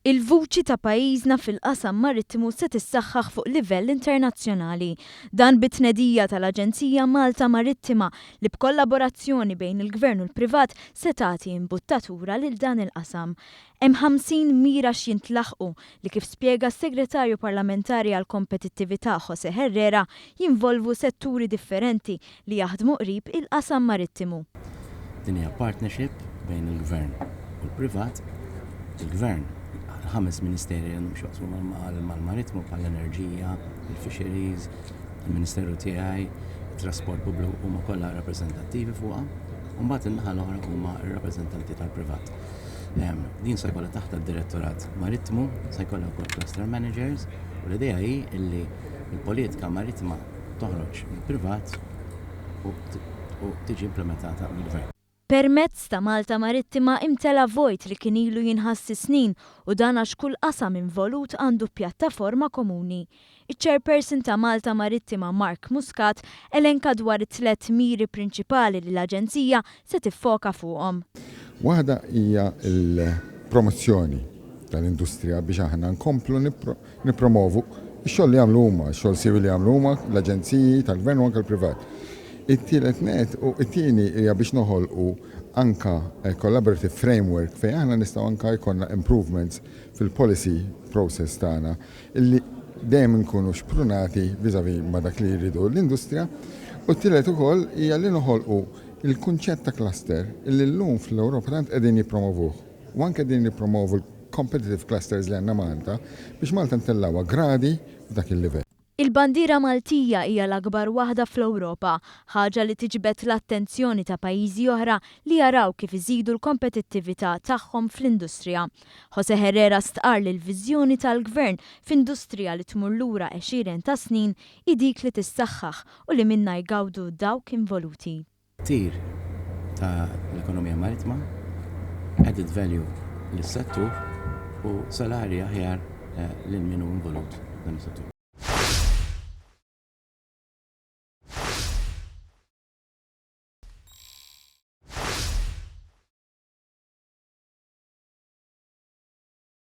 Il-vuċi ta' pajjiżna fil-qasam marittimu se tissaħħaħ fuq livell internazzjonali. Dan bit-tnedija tal-Aġenzija Malta Marittima li b'kollaborazzjoni bejn il-Gvern u l-Privat se tagħti imbuttatura lil dan il-qasam. Hemm 50 mira x'jintlaħqu li kif spjega s-Segretarju Parlamentari għall Kompetittività José Herrera jinvolvu setturi differenti li jaħdmu qrib il-qasam marittimu. Din hija partnership bejn il-Gvern u l-Privat. Il-Gvern 5 ministeri għandhom x'jaqsmu mal-maritmu bħall-enerġija, il-fisheries, il-Ministeru tiegħi, it-trasport pubbliku huma kollha rappreżentattivi fuqha, u mbagħad in-naħa l-oħra huma r-rappreżentanti tal-privat. Din se jkollha taħt id-Direttorat Maritmu, se jkollha wkoll cluster managers, u l-idea hi li l-politika marittima toħroġ mill-privat u tiġi implementata mill-Gvern. Permezz ta' Malta Marittima imtela vojt li kien ilu jinħassi snin u dan għax kull qasam involut għandu pjattaforma komuni. Iċ-Chairperson ta' Malta Marittima Mark Muscat elenka dwar it-tlet miri prinċipali li l-Aġenzija se tiffoka fuqhom. Waħda hija l-promozzjoni tal-industrija biex aħna nkomplu nippromovu x-xogħol li jagħmlu huma, x-xogħol siwi li jagħmlu huma, l-aġenziji tal-Gvern u anke l-privat. It-tielet net u it-tieni hija biex noħolqu anka collaborative framework fejn aħna nistgħu anka jkollna improvements fil-policy process tagħna illi dejjem nkunu xprunati viżavi ma' dak li jridu l-industrija, u t-tielet ukoll hija li noħolqu il-kunċett ta' cluster illi llum fl-Ewropa tant qegħdin jippromovuh u anke qegħdin jippromovu l-competitive clusters li għandna Malta biex Malta ntellawha gradi f'dak il-livell. Il-bandira Maltija hija l-akbar waħda fl-Ewropa, ħaġa li tiġbed l-attenzjoni ta' pajjiżi oħra li jaraw kif iżidu l-kompetittività tagħhom fl-industrija. José Herrera stqar li l-viżjoni tal-Gvern f'industrija li tmur lura 20 ta' snin hi dik li tissaħħaħ u li minnha jgawdu dawk involuti. Tir ta' l-ekonomija maritma, added value lis-settur u salarji aħjar lil min hu involut dan is-settur.